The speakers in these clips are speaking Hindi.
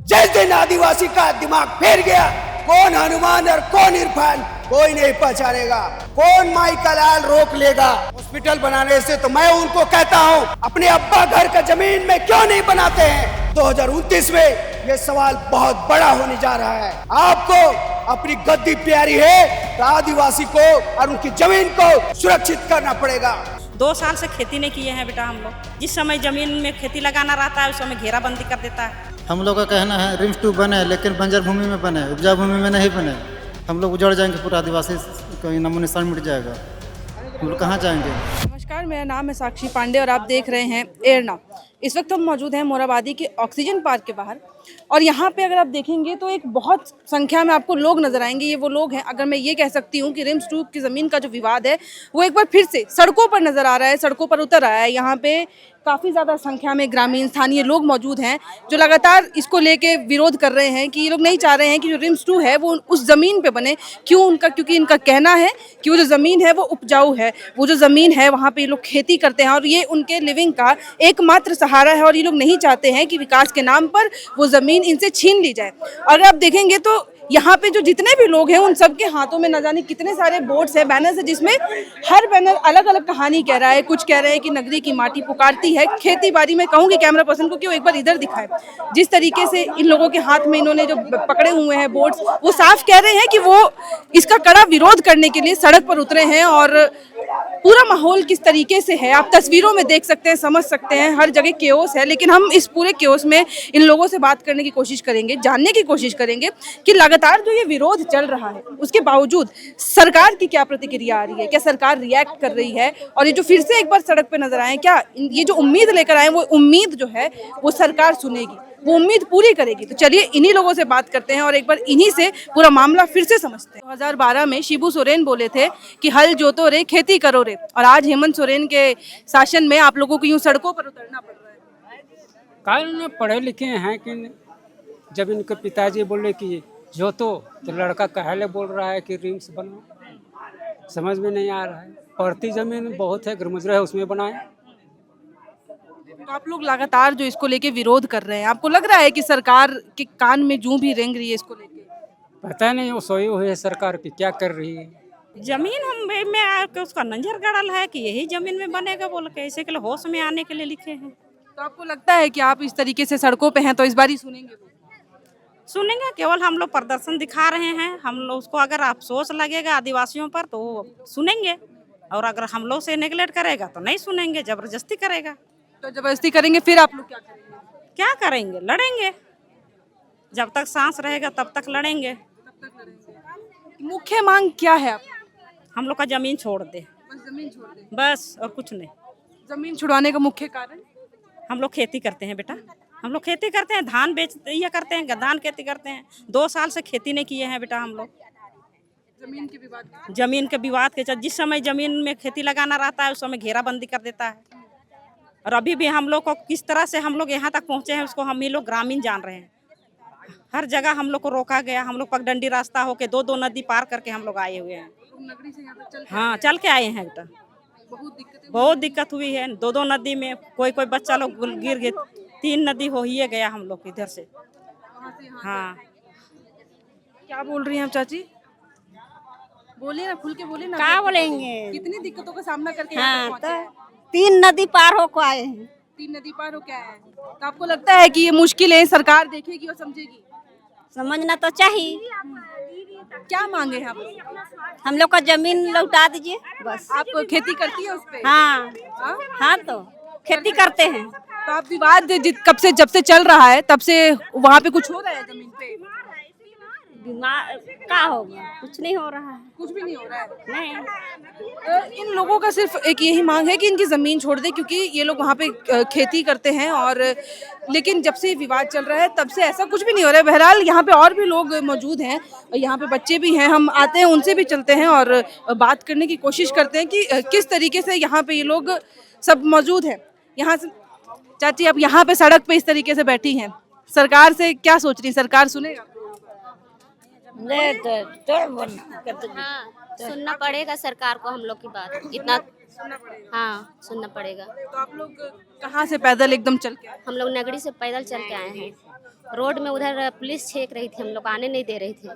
जिस दिन आदिवासी का दिमाग फेर गया, कौन हनुमान और कौन इरफान कोई नहीं पहचानेगा। कौन माई का लाल रोक लेगा हॉस्पिटल बनाने से? तो मैं उनको कहता हूँ, अपने अब्बा घर का जमीन में क्यों नहीं बनाते हैं? 2029 में ये सवाल बहुत बड़ा होने जा रहा है। आपको अपनी गद्दी प्यारी है तो आदिवासी को और उनकी जमीन को सुरक्षित करना पड़ेगा। 2 साल से खेती नहीं किए हैं बेटा हम लोग। जिस समय जमीन में खेती लगाना रहता है उस समय घेराबंदी कर देता है। हम लोग का कहना है रिम्स 2 बने, लेकिन बंजर भूमि में बने, उपजाऊ भूमि में नहीं बने। हम लोग उजड़ जाएंगे, पूरा आदिवासी का नामो निशान मिट जाएगा। हम लोग कहाँ जाएंगे? नमस्कार, मेरा नाम है साक्षी पांडे और आप देख रहे हैं एयरना। इस वक्त हम मौजूद हैं मोराबादी के ऑक्सीजन पार्क के बाहर और यहाँ पे अगर आप देखेंगे तो एक बहुत संख्या में आपको लोग नजर आएंगे। ये वो लोग हैं, अगर मैं ये कह सकती हूँ कि रिम्स 2 की ज़मीन का जो विवाद है वो एक बार फिर से सड़कों पर नज़र आ रहा है, सड़कों पर उतर आया है। यहाँ पे काफ़ी ज़्यादा संख्या में ग्रामीण स्थानीय लोग मौजूद हैं जो लगातार इसको लेके विरोध कर रहे हैं कि ये लोग नहीं चाह रहे हैं कि जो रिम्स 2 है वो उस ज़मीन पे बने। क्योंकि इनका कहना है कि वो जो ज़मीन है वो उपजाऊ है, वो जो ज़मीन है वहाँ पे ये लोग खेती करते हैं और ये उनके लिविंग का एकमात्र सहारा है और ये लोग नहीं चाहते हैं कि विकास के नाम पर वो ज़मीन इनसे छीन ली जाए। अगर आप देखेंगे तो यहाँ पे जो जितने भी लोग हैं उन सबके हाथों में न जाने कितने सारे बोर्ड्स हैं, बैनर्स हैं, जिसमें हर बैनर अलग अलग कहानी कह रहा है। कुछ कह रहे हैं कि नगरी की माटी पुकारती है। खेती बाड़ी में कहूँगी कैमरा पर्सन को कि वो एक बार इधर दिखाए। जिस तरीके से इन लोगों के हाथ में इन्होंने जो पकड़े हुए हैं बोर्ड्स, वो साफ कह रहे हैं कि वो इसका कड़ा विरोध करने के लिए सड़क पर उतरे हैं। और पूरा माहौल किस तरीके से है आप तस्वीरों में देख सकते हैं, समझ सकते हैं। हर जगह केओस है, लेकिन हम इस पूरे केओस में इन लोगों से बात करने की कोशिश करेंगे, जानने की कोशिश करेंगे कि लगातार जो ये विरोध चल रहा है उसके बावजूद सरकार की क्या प्रतिक्रिया आ रही है, क्या सरकार रिएक्ट कर रही है और ये जो फिर से एक बार सड़क पे नजर आए, क्या ये जो उम्मीद लेकर आए वो उम्मीद जो है वो सरकार सुनेगी, वो उम्मीद पूरी करेगी। तो चलिए इन्हीं लोगों से बात करते हैं और एक बार इन्हीं से पूरा मामला फिर से समझते हैं। 2012 में शिबू सोरेन बोले थे कि हल जोतो रे खेती करो रे, और आज हेमंत सोरेन के शासन में आप लोगों को यूं सड़कों पर उतरना पड़ रहा है। कारण पढ़े लिखे हैं कि जब इनके पिताजी बोले कि जोतो, तो लड़का कहले बोल रहा है कि रिम्स बनो, समझ में नहीं आ रहा है। पड़ती जमीन बहुत है, गुरमुजरा है, उसमें बनाए। तो आप लोग लगातार जो इसको लेके विरोध कर रहे हैं, आपको लग रहा है कि सरकार के कान में जूं भी रेंग रही है इसको लेके? पता नहीं वो सोई हुई है सरकार की क्या कर रही है। जमीन हम में आके उसका नंजर गड़ल है कि यही जमीन में बनेगा बोल के, ऐसे के लिए होश में आने के लिए लिखे हैं। तो आपको लगता है कि आप इस तरीके से सड़कों पे हैं तो इस बार ही सुनेंगे? सुनेंगे, केवल हम लोग प्रदर्शन दिखा रहे हैं। हम लोग उसको अगर अफसोस लगेगा आदिवासियों पर तो सुनेंगे, और अगर हम लोग से नेगलेक्ट करेगा तो नहीं सुनेंगे, जबरदस्ती करेगा। तो जबरदस्ती करेंगे फिर आप लोग क्या करेंगे? क्या करेंगे? लड़ेंगे। जब तक सांस रहेगा तब तक लड़ेंगे। मुख्य मांग क्या है आप? हम लोग का जमीन छोड़ दे, बस जमीन छोड़ दें। बस, और कुछ नहीं। जमीन छुड़वाने का मुख्य कारण? हम लोग खेती करते हैं बेटा, हम लोग खेती करते हैं, धान ये करते हैं, धान खेती करते हैं। 2 साल से खेती नहीं किए हैं बेटा हम लोग। जमीन के विवाद? जमीन के विवाद के चलते जिस समय जमीन में खेती लगाना रहता है उस समय घेराबंदी कर देता है। और अभी भी हम लोग को किस तरह से हम लोग यहाँ तक पहुँचे हैं उसको हम ही लोग ग्रामीण जान रहे हैं। हर जगह हम लोग को रोका गया। हम लोग पगडंडी रास्ता होके 2 नदी पार करके हम लोग आए हुए हैं। नगरी से यहाँ तक चल? हाँ, चल के आए हैं बेटा। बहुत दिक्कत हुई है। 2 नदी में कोई बच्चा लोग गिर गए। 3 नदी हो ही गया हम लोग इधर से। हाँ, क्या बोल रही हैं आप चाची? बोलिए ना, खुल के बोलिए ना। क्या बोलेंगे? कितनी दिक्कतों का सामना करके हाँ, यहाँ तक पहुंचे? तो 3 नदी पार होकर आए हैं। 3 नदी पार हो क्या है? तो आपको लगता है कि ये मुश्किलें सरकार देखेगी और समझेगी? समझना तो चाहिए। क्या मांगे हैं आप? हम लोग का जमीन लौटा दीजिए बस। आप खेती करती है उस पे? हाँ हाँ? हाँ, तो खेती करते हैं। तो आप विवाद जब से चल रहा है तब से वहाँ पे कुछ हो रहा है जमीन पे? बीमार क्या होगा? कुछ नहीं हो रहा है। कुछ भी नहीं हो रहा है। नहीं, इन लोगों का सिर्फ एक यही मांग है कि इनकी ज़मीन छोड़ दे, क्योंकि ये लोग वहाँ पे खेती करते हैं। और लेकिन जब से विवाद चल रहा है तब से ऐसा कुछ भी नहीं हो रहा है। बहरहाल यहाँ पे और भी लोग मौजूद हैं, यहाँ पे बच्चे भी हैं। हम आते हैं, उनसे भी चलते हैं और बात करने की कोशिश करते हैं कि किस तरीके से यहाँ पे ये लोग सब मौजूद हैं। यहाँ से चाची, अब यहाँ पे सड़क पे इस तरीके से बैठी हैं, सरकार से क्या सोच रही? सरकार सुनेगा? हाँ, सुनना पड़ेगा सरकार को हम लोग की बात। इतना हाँ, सुनना पड़ेगा। तो आप लोग कहाँ से पैदल एकदम चल के आए? हम लोग नगरी से पैदल चल के आए हैं। रोड में उधर पुलिस छेक रही थी, हम लोग आने नहीं दे रही थी।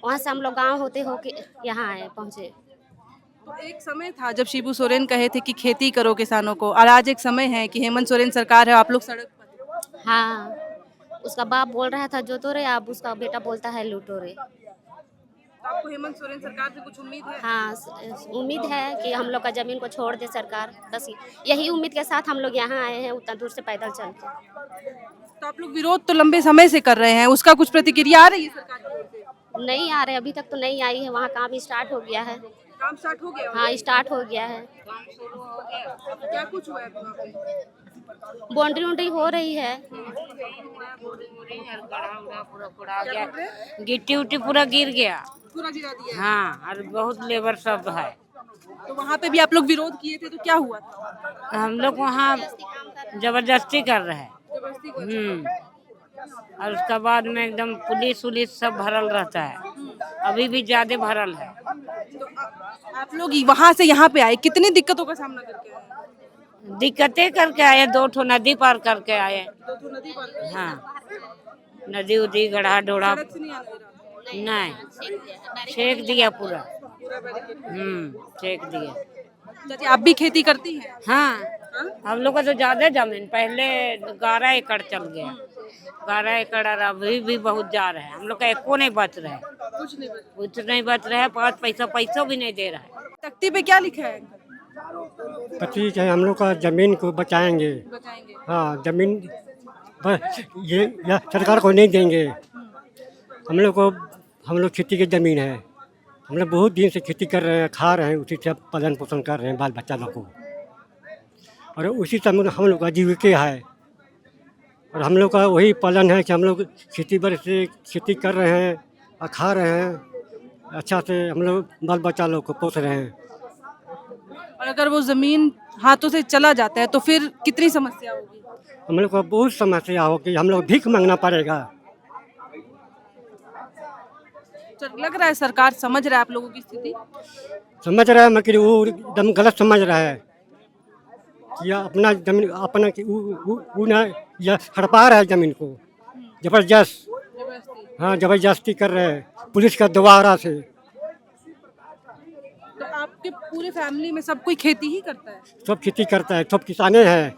वहाँ से हम लोग गांव होते होके यहाँ आए पहुँचे। तो एक समय था जब शिबू सोरेन कहे थे कि खेती करो किसानों को, और आज एक समय है कि हेमंत सोरेन सरकार है, आप लोग सड़क पर। हाँ, उसका बाप बोल रहा था जो तो रे, अब उसका बेटा बोलता है लूटो रे। तो आपको हेमंत सोरेन सरकार से कुछ उम्मीद है? हाँ, उम्मीद है कि हम लोग का जमीन को छोड़ दे सरकार, बस यही उम्मीद के साथ हम लोग यहाँ आए हैं उतना दूर से पैदल चल के। तो आप लोग विरोध तो लंबे समय से कर रहे हैं, उसका कुछ प्रतिक्रिया आ रही है सरकार की ओर से? नहीं आ रहे, अभी तक तो नहीं आई है। वहाँ काम स्टार्ट हो गया है। काम स्टार्ट हो गया? हाँ, स्टार्ट हो गया है। क्या कुछ हुआ है अभी वहाँ पे? बाउंड्री उंड्री हो रही है। गिट्टी उट्टी पूरा गिर गया। पूरा गिरा दिया है? हाँ, और बहुत लेबर सब है। तो वहाँ पे भी आप लोग विरोध किए थे, तो क्या हुआ था? हम लोग वहाँ जबरदस्ती कर रहे हैं। जबरदस्ती को? और उसके बाद में एकदम पुलिस उलिस सब भरल रहता है, अभी भी ज्यादा भरल है। तो आप लोग वहाँ से यहाँ पे आए, कितनी दिक्कतों का सामना करके आए? दिक्कतें करके आए, 2 ठो नदी पार करके आए। 2 तो नदी पार कर? हाँ, नदी उदी गढ़ा डोड़ा सड़क से नहीं आने दे रहा? नहीं, छेक दिया पूरा। छेक दिया। चाची आप भी खेती करती हैं? हाँ, हम लोग का तो ज्यादा जमीन, पहले 11 एकड़ चल गया, 12 एकड़, और अभी भी बहुत जा रहा है। हम लोग का एको नहीं बच रहा है, कुछ नहीं बच रहा है। 5 पैसा भी नहीं दे रहा है। तख्ती पे क्या लिखा है? तो ठीक है, हम लोग का जमीन को बचाएंगे। बताएंगे। हाँ, जमीन ये सरकार को नहीं देंगे। हम लोग खेती की ज़मीन है, हम लोग बहुत दिन से खेती कर रहे हैं, खा रहे हैं, उसी से पालन पोषण कर रहे हैं बाल बच्चा लोग को, और उसी से हम लोग का जीविका है। और हम लोग का वही पालन है कि हम लोग खेती बाड़ी से खेती कर रहे हैं और खा रहे हैं, अच्छा से हम लोग बाल बच्चा लोग को पोस रहे हैं। और अगर वो जमीन हाथों से चला जाता है तो फिर कितनी समस्या होगी? हम लोग को बहुत समस्या होगी, हम लोग भीख मांगना पड़ेगा। लग रहा है सरकार समझ रहा है आप लोगों की स्थिति? समझ रहा है, मगर वो एकदम गलत समझ रहा है कि अपना जमीन अपना वो ना या हड़पा रहा है जमीन को जबरदस्त। हाँ, जबरदस्ती कर रहे हैं पुलिस का द्वारा से। तो आपके पूरे फैमिली में सब कोई खेती ही करता है? सब खेती करता है, सब किसाने हैं।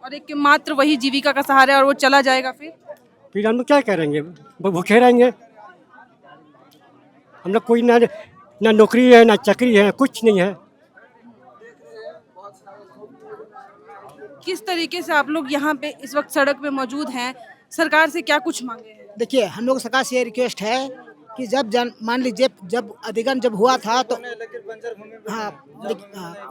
और एक मात्र वही जीविका का सहारा है, और वो चला जाएगा फिर हम लोग क्या करेंगे? भूखे रहेंगे। हम लोग कोई ना नौकरी है ना चाकरी है, कुछ नहीं है। किस तरीके से आप लोग यहाँ पे इस वक्त सड़क पे मौजूद हैं, सरकार से क्या कुछ मांगे हैं? देखिए, हम लोग सरकार से ये रिक्वेस्ट है कि मान लीजिए जब अधिगम जब हुआ था तो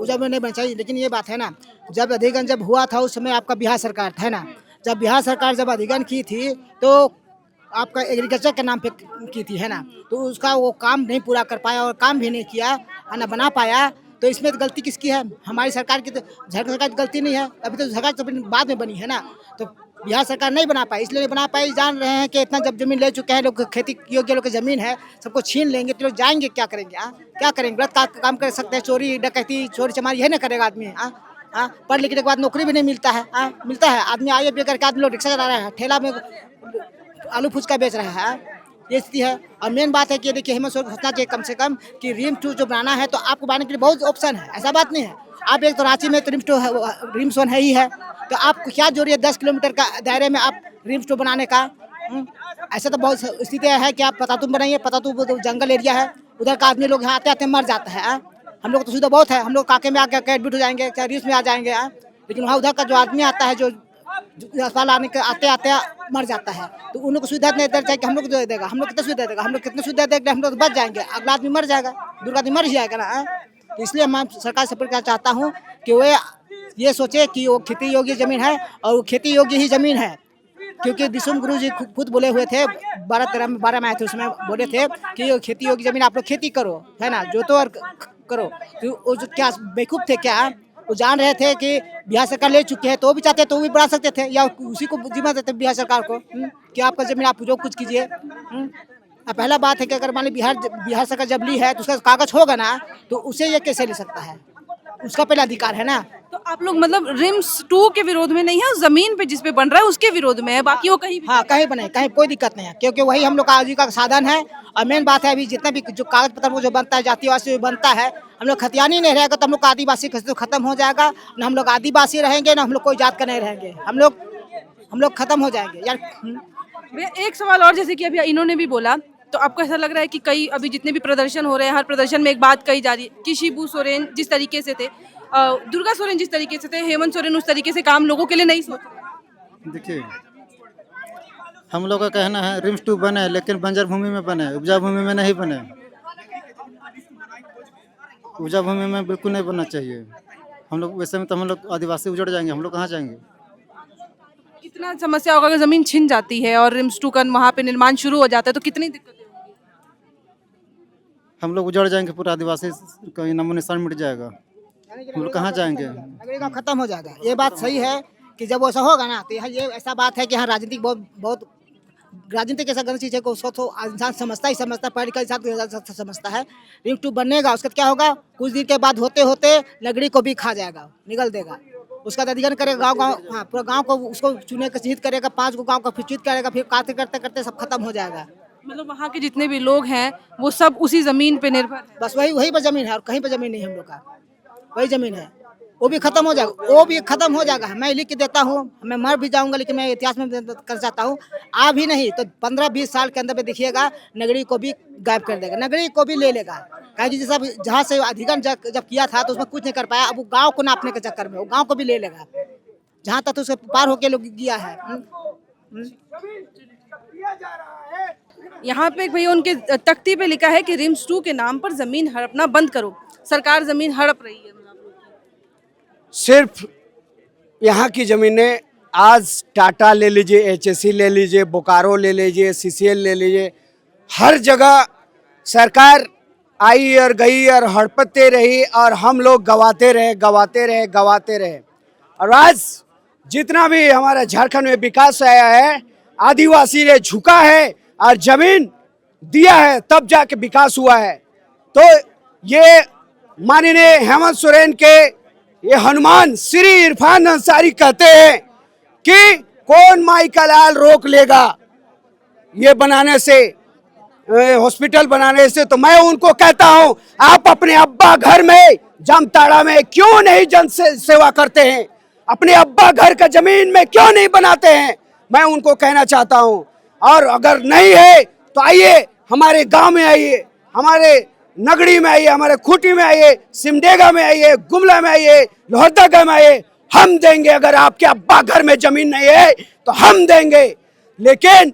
जब नहीं बना चाहिए, लेकिन ये बात है ना, जब अधिगम जब हुआ था उस समय आपका बिहार सरकार था ना, जब बिहार सरकार जब अधिगम की थी तो आपका एग्रीकल्चर के नाम पे की थी, है ना, तो उसका वो काम नहीं पूरा कर पाया और काम भी नहीं किया, है ना, बना पाया। तो इसमें तो गलती किसकी है? हमारी सरकार की। तो झारखंड सरकार की गलती नहीं है, अभी तो सरकार तो बाद में बनी है ना, तो बिहार सरकार नहीं बना पाई, इसलिए नहीं बना पाई। जान रहे हैं कि इतना जब जमीन ले चुके हैं लोग, खेती योग्य लोग की जमीन है, सबको छीन लेंगे तो लोग जाएंगे क्या करेंगे? क्या करेंगे? गलत काम कर सकते हैं, चोरी डकैती चोरी चमारी यही ना करेगा आदमी। पढ़ लिखने के बाद नौकरी भी नहीं मिलता है। मिलता है आदमी आगे बेकार के आदमी लोग रिक्शा चला रहे हैं, ठेला में आलू फुचका बेच रहे हैं, ये स्थिति है। और मेन बात है कि देखिए, हेमंत सोरेन को सोचना चाहिए कम से कम कि रिम्स 2 जो बनाना है तो आपको बनाने के लिए बहुत ऑप्शन है, ऐसा बात नहीं है। आप एक तो रांची में तो रिम्स 1 है ही है, तो आपको क्या जरूरी है 10 किलोमीटर का दायरे में आप रिम्स 2 बनाने का? ऐसा तो बहुत स्थिति है कि आप पतातूम बनाइए, पतातूम जंगल एरिया है, उधर का आदमी लोग यहाँ आते आते मर जाता है। हम लोग तो सुविधा बहुत है, हम लोग काके में आके एडमिट हो जाएंगे, चाहे रिम्स में आ जाएंगे, लेकिन वहाँ उधर का जो आदमी आता है, जो अस्पताल आते आते मर जाता है, तो उन लोग को सुविधा नहीं देना चाहिए कि हम लोग दे देगा। हम लोग कितना सुविधा देगा? हम लोग कितनी सुविधा देंगे? हम लोग बच जाएंगे, अगला आदमी मर जाएगा, दूसरा आदमी मर जाएगा ना। तो इसलिए मैं सरकार से अपील करना चाहता हूँ कि वो ये सोचे कि वो खेती योग्य जमीन है, और वो खेती योग्य ही जमीन है, क्योंकि दिसुम गुरु जी खुद बोले हुए थे 12 में आए थे, उसमें बोले थे कि खेती योग्य जमीन आप लोग खेती करो, है ना, जोतो और करो। तो वो जो क्या बेवकूफ़ थे क्या? वो जान रहे थे कि बिहार सरकार ले चुके हैं, तो वो भी चाहते तो वो भी बढ़ा सकते थे, या उसी को जिम्मा देते बिहार सरकार को कि आपका जमीन आप जो कुछ कीजिए। पहला बात है कि अगर मान ली बिहार सरकार जब ली है तो उसका कागज होगा ना, तो उसे ये कैसे ले सकता है? उसका पहला अधिकार है ना। तो आप लोग मतलब रिम्स 2 के विरोध में नहीं है, उस जमीन पे जिस पे बन रहा है उसके विरोध में है, बाकी वो कहीं भी हाँ कहीं बने, कहीं कोई दिक्कत नहीं है, क्योंकि वही हम लोग का आजीविका का साधन है। और मेन बात है अभी जितना भी जो कागज पत्र वो जो बनता है जातिवासी बनता है, हम लोग खतियानी नहीं रहेगा तो हम लोग का आदिवासी तो खत्म हो जाएगा। ना हम लोग आदिवासी रहेंगे ना हम लोग कोई जात का नहीं रहेंगे, हम लोग खत्म हो जाएंगे यार। भैया एक सवाल और, जैसे कि अभी इन्होंने भी बोला, तो आपको ऐसा लग रहा है कि कई अभी जितने भी प्रदर्शन हो रहे हैं, हर प्रदर्शन में एक बात कही जा रही है कि शिबू सोरेन जिस तरीके से थे, दुर्गा सोरेन जिस तरीके से थे, हेमंत सोरेन उस तरीके से काम लोगों के लिए नहीं सोच रहे। देखिए, हम लोग का कहना है रिम्स 2 बने लेकिन बंजर भूमि में बने, उपजाऊ भूमि में नहीं बने। उपजाऊ भूमि में बिल्कुल नहीं बनना चाहिए। हम लोग वैसे में तो हम लोग आदिवासी उजड़ जाएंगे, हम लोग कहाँ जाएंगे। कितना समस्या होगा अगर जमीन छिन जाती है और रिम्स 2 का वहाँ पे निर्माण शुरू हो जाता है, तो कितनी दिक्कतें होंगी। हम लोग उजड़ जाएंगे, पूरा आदिवासी कहीं नामो निशान मिट जाएगा, हम लोग कहाँ जाएंगे। नगरीगा खत्म हो जाएगा। ये बात सही है कि जब ऐसा होगा ना तो यहाँ ये ऐसा बात है कि यहाँ राजनीतिक बहुत राजनीतिक ऐसा गलत चीज़ है कि उसको तो इंसान समझता ही समझता है, पढ़ लिखा इंसान समझता है। रिंग 2 बननेगा, उसका क्या होगा, कुछ दिन के बाद होते होते नगरी को भी खा जाएगा, निगल देगा। उसका अधिग्रहण करेगा गाँव, हाँ पूरा गाँव को उसको चुने का चिन्हित करेगा, 5 गो गाँव का फिर चिन्हित करेगा, फिर करते करते सब खत्म हो जाएगा। मतलब वहाँ के जितने भी लोग हैं वो सब उसी जमीन पे निर्भर है। बस वही पर जमीन है और कहीं पर जमीन नहीं, हम लोग का वही जमीन है, वो भी खत्म हो जाएगा, वो भी खत्म हो जाएगा। मैं लिख के देता हूँ, मैं मर भी जाऊंगा लेकिन मैं इतिहास में कर जाता हूँ। आ भी नहीं तो 15-20 साल के अंदर में देखिएगा नगरी को भी गायब कर देगा, नगरी को भी ले लेगा। कहीं जैसा जहाँ से अधिग्रहण जब किया था तो उसमें कुछ नहीं कर पाया, अब वो गाँव को नापने के चक्कर में वो गाँव को भी ले लेगा, जहाँ तक उसके पार होके लोग गया है। यहाँ पे भैया उनके तख्ती पे लिखा है कि रिम्स 2 के नाम पर जमीन हड़पना बंद करो, सरकार जमीन हड़प रही है। सिर्फ यहाँ की ज़मीनें, आज टाटा ले लीजिए, HSC ले लीजिए, बोकारो ले लीजिए, CCL ले लीजिए, हर जगह सरकार आई और गई और हड़पते रही और हम लोग गवाते रहे। और आज जितना भी हमारा झारखंड में विकास आया है, आदिवासी ने झुका है और जमीन दिया है तब जाके विकास हुआ है। तो ये माननीय हेमंत सोरेन के ये हनुमान श्री इरफान अंसारी कहते हैं कि कौन माई का लाल रोक लेगा ये बनाने से, हॉस्पिटल बनाने से। तो मैं उनको कहता हूं, आप अपने अब्बा घर में जामताड़ा में क्यों नहीं जन सेवा करते हैं, अपने अब्बा घर का जमीन में क्यों नहीं बनाते हैं, मैं उनको कहना चाहता हूं। और अगर नहीं है तो आइए हमारे गांव में आइए, हमारे नगरी में आइए, हमारे खूंटी में आइए, सिमडेगा में आइए, गुमला में आइए, लोहरदगा में आइए, हम देंगे। अगर आपके अब्बा घर में जमीन नहीं है तो हम देंगे। लेकिन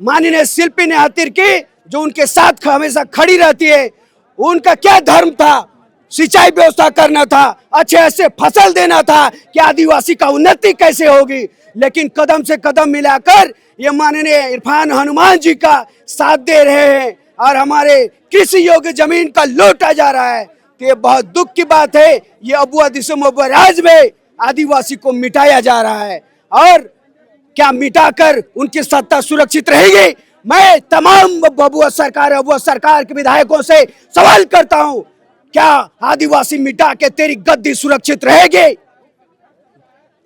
माननीय शिल्पी नेहातिर की जो उनके साथ हमेशा खड़ी रहती है, उनका क्या धर्म था, सिंचाई व्यवस्था करना था, अच्छे ऐसे फसल देना था कि आदिवासी का उन्नति कैसे होगी। लेकिन कदम से कदम मिलाकर ये माननीय इरफान हनुमान जी का साथ दे रहे हैं और हमारे कृषि योग्य जमीन का लूटा जा रहा है। तो ये बहुत दुख की बात है। ये अबुआ दिसम अबुआ राज में आदिवासी को मिटाया जा रहा है और क्या मिटाकर उनकी सत्ता सुरक्षित रहेगी। मैं तमाम अबुआ सरकार के विधायकों से सवाल करता हूं, क्या आदिवासी मिटा के तेरी गद्दी सुरक्षित रहेगी।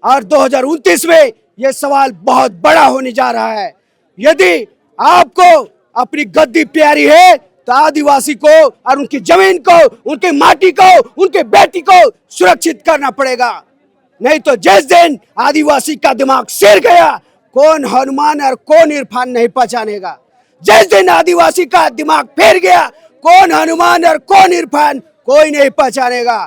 और 2029 में यह सवाल बहुत बड़ा होने जा रहा है। यदि आपको अपनी गद्दी प्यारी है तो आदिवासी को और उनकी जमीन को, उनके माटी को, उनके बेटी को सुरक्षित करना पड़ेगा। नहीं तो जिस दिन आदिवासी का दिमाग सिर गया, कौन हनुमान और कौन इरफान नहीं पहचानेगा। जिस दिन आदिवासी का दिमाग फिर गया, कौन हनुमान और कौन इरफान कोई नहीं पहचानेगा।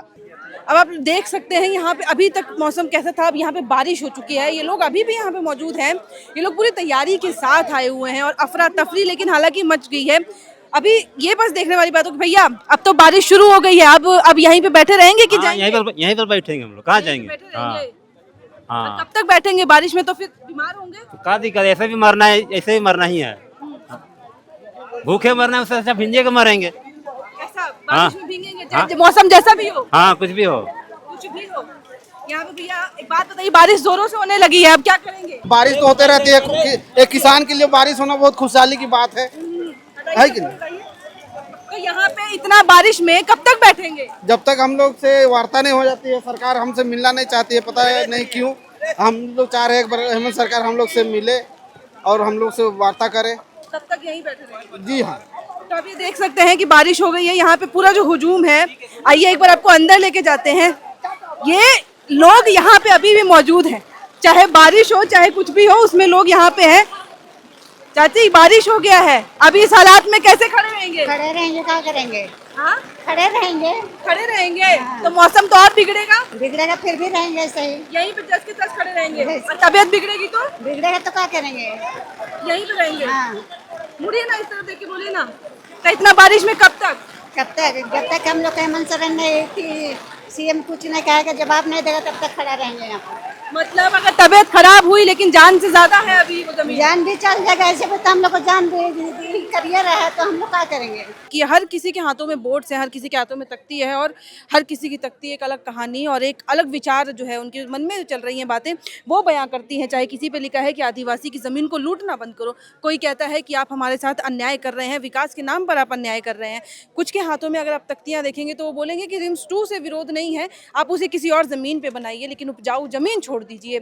अब आप देख सकते हैं यहाँ पे अभी तक मौसम कैसा था, अब यहाँ पे बारिश हो चुकी है। ये लोग अभी भी यहाँ पे मौजूद हैं, ये लोग पूरी तैयारी के साथ आए हुए हैं और अफरा तफरी लेकिन हालांकि मच गई है। अभी ये बस देखने वाली बात हो कि भैया अब तो बारिश शुरू हो गई है, अब यहीं पे बैठे रहेंगे कि जाएंगे? यहीं पर बैठेंगे हम लोग, कहाँ जाएंगे। हाँ। कब तक बैठेंगे? बारिश में तो फिर बीमार होंगे। तो क्या दिक्कत, ऐसे भी मरना है, ऐसे ही मरना ही है। भूखे मरना है, उससे अच्छा भिंजे के मरेंगे। ऐसा बारिश में भीगेंगे, मौसम जैसा भी हो। हाँ, कुछ भी हो। यहाँ पे भैया एक बात बताइए, बारिश जोरों से होने लगी है, अब क्या करेंगे? बारिश तो होते रहती है, एक किसान के लिए बारिश होना बहुत खुशहाली की बात है कि नहीं? तो यहाँ पे इतना बारिश में कब तक बैठेंगे? जब तक हम लोग से वार्ता नहीं हो जाती है, सरकार हमसे मिलना नहीं चाहती है, पता है नहीं क्यों। हम लोग चाह रहे हैं कि हेमंत सरकार हम लोग से मिले और हम लोग से वार्ता करे। तब तक यहीं बैठे रहेंगे? जी हाँ। तो आप ये देख सकते हैं कि बारिश हो गई है, यहाँ पे पूरा जो हुजूम है, आइए एक बार आपको अंदर लेके जाते हैं। ये लोग यहाँ पे अभी भी मौजूद हैं, चाहे बारिश हो चाहे कुछ भी हो, उसमें लोग यहाँ पे हैं। चाची बारिश हो गया है, अभी इस हालात में कैसे खड़े रहेंगे? खड़े रहेंगे, क्या करेंगे? हाँ खड़े रहेंगे। खड़े रहेंगे तो मौसम तो और बिगड़ेगा। बिगड़ेगा फिर भी रहेंगे सही, यहीं पे जस के तस खड़े रहेंगे। और तबीयत बिगड़ेगी तो? बिगड़ेगा तो क्या करेंगे? यहीं पे रहेंगे। हाँ। मुड़िए ना, इस तरफ देख के बोलिए ना। तो इतना बारिश में कब तक? जब तक हम लोग हेमंत सोरेन ने कि सीएम कुछ नहीं कहेगा, जवाब नहीं देगा, तब तक खड़ा रहेंगे यहाँ पर। मतलब अगर तबीयत खराब हुई लेकिन जान से ज्यादा है अभी वो जमीन, जान भी चल जाएगा, ऐसे तो हम लोग को जान करियर है तो हम लोग क्या करेंगे? कि हर किसी के हाथों में बोर्ड्स है, हर किसी के हाथों में तख्ती है, और हर किसी की तख्ती एक अलग कहानी और एक अलग विचार जो है उनके मन में चल रही हैं बातें वो बयां करती हैं। चाहे किसी पे लिखा है कि आदिवासी की ज़मीन को लूटना बंद करो, कोई कहता है कि आप हमारे साथ अन्याय कर रहे हैं, विकास के नाम पर आप अन्याय कर रहे हैं। कुछ के हाथों में अगर आप तख्तियाँ देखेंगे तो वो बोलेंगे कि रिम्स 2 से विरोध नहीं है, आप उसे किसी और ज़मीन पर बनाइए लेकिन उपजाऊ ज़मीन छोड़ दीजिए।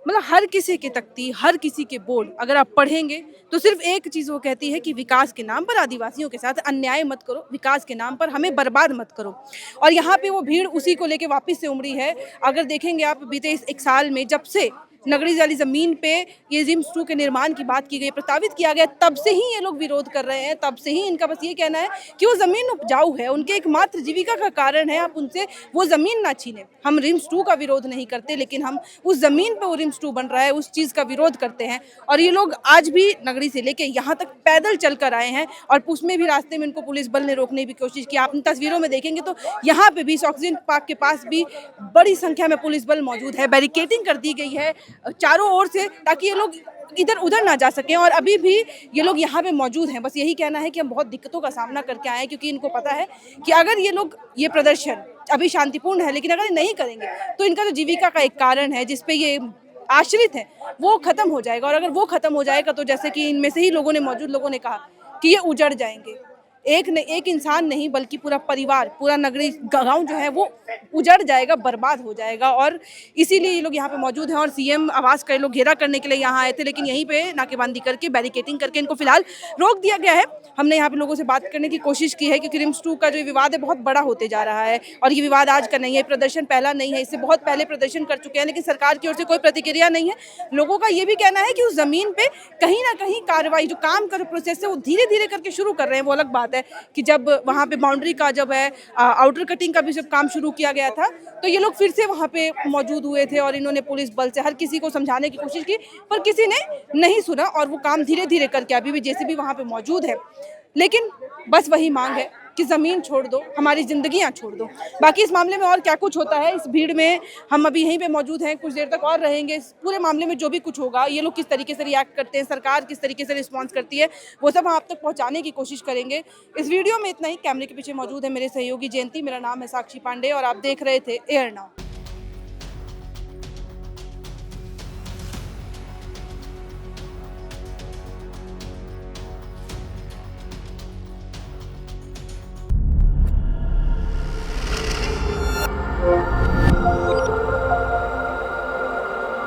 मतलब हर किसी की तख्ती, हर किसी के बोर्ड अगर आप पढ़ेंगे तो सिर्फ एक चीज़ वो कहती है कि विकास के नाम पर आदिवासियों के साथ अन्याय मत करो, विकास के नाम पर हमें बर्बाद मत करो। और यहाँ पे वो भीड़ उसी को लेके वापस से उमड़ी है। अगर देखेंगे आप बीते इस 1 साल में जब से नगरी वाली ज़मीन पे ये रिम्स 2 के निर्माण की बात की गई, प्रस्तावित किया गया, तब से ही ये लोग विरोध कर रहे हैं। तब से ही इनका बस ये कहना है कि वो ज़मीन उपजाऊ है, उनके एकमात्र जीविका का कारण है, आप उनसे वो ज़मीन ना छीनें। हम रिम्स 2 का विरोध नहीं करते लेकिन हम उस ज़मीन पे वो रिम्स 2 बन रहा है उस चीज़ का विरोध करते हैं। और ये लोग आज भी नगरी से लेके यहाँ तक पैदल चल कर आए हैं और उसमें भी रास्ते में इनको पुलिस बल ने रोकने की कोशिश की। आप इन तस्वीरों में देखेंगे तो यहाँ पे भी ऑक्सीजन पार्क के पास भी बड़ी संख्या में पुलिस बल मौजूद है, बैरिकेडिंग कर दी गई है चारों ओर से ताकि ये लोग इधर उधर ना जा सकें। और अभी भी ये लोग यहाँ पे मौजूद हैं। बस यही कहना है कि हम बहुत दिक्कतों का सामना करके आए हैं क्योंकि इनको पता है कि अगर ये लोग ये प्रदर्शन अभी शांतिपूर्ण है लेकिन अगर ये नहीं करेंगे तो इनका जो जीविका का एक कारण है जिसपे ये आश्रित है वो खत्म हो जाएगा। और अगर वो खत्म हो जाएगा तो जैसे कि इनमें से ही लोगों ने मौजूद लोगों ने कहा कि ये उजड़ जाएंगे। एक इंसान नहीं बल्कि पूरा परिवार, पूरा नगरी गांव जो है वो उजड़ जाएगा, बर्बाद हो जाएगा। और इसीलिए ये लोग यहाँ पे मौजूद हैं और सीएम आवास का ये लोग घेरा करने के लिए यहाँ आए थे लेकिन यहीं पे नाकेबंदी करके बैरिकेडिंग करके इनको फिलहाल रोक दिया गया है। हमने यहाँ पे लोगों से बात करने की कोशिश की है क्योंकि रिम्स 2 का जो विवाद है बहुत बड़ा होते जा रहा है और ये विवाद आज का नहीं है, प्रदर्शन पहला नहीं है, इससे बहुत पहले प्रदर्शन कर चुके हैं लेकिन सरकार की ओर से कोई प्रतिक्रिया नहीं है। लोगों का ये भी कहना है कि उस जमीन पे कहीं ना कहीं कार्रवाई जो काम का प्रोसेस है वो धीरे धीरे करके शुरू कर रहे हैं। वो अलग बात है कि जब वहाँ पे बाउंड्री का जब है आउटर कटिंग का भी जब काम शुरू किया गया था तो ये लोग फिर से वहाँ पे मौजूद हुए थे और इन्होंने पुलिस बल से हर किसी को समझाने की कोशिश की पर किसी ने नहीं सुना और वो काम धीरे धीरे करके अभी भी जेसीबी वहाँ पे मौजूद है। लेकिन बस वही मांग है कि ज़मीन छोड़ दो, हमारी ज़िंदगियाँ छोड़ दो। बाकी इस मामले में और क्या कुछ होता है, इस भीड़ में हम अभी यहीं पे मौजूद हैं, कुछ देर तक और रहेंगे। इस पूरे मामले में जो भी कुछ होगा, ये लोग किस तरीके से रिएक्ट करते हैं, सरकार किस तरीके से रिस्पॉन्स करती है, वो सब हम आप तक पहुँचाने की कोशिश करेंगे। इस वीडियो में इतना ही। कैमरे के पीछे मौजूद है मेरे सहयोगी जयंती, मेरा नाम है साक्षी पांडे और आप देख रहे थे एयर नाउ।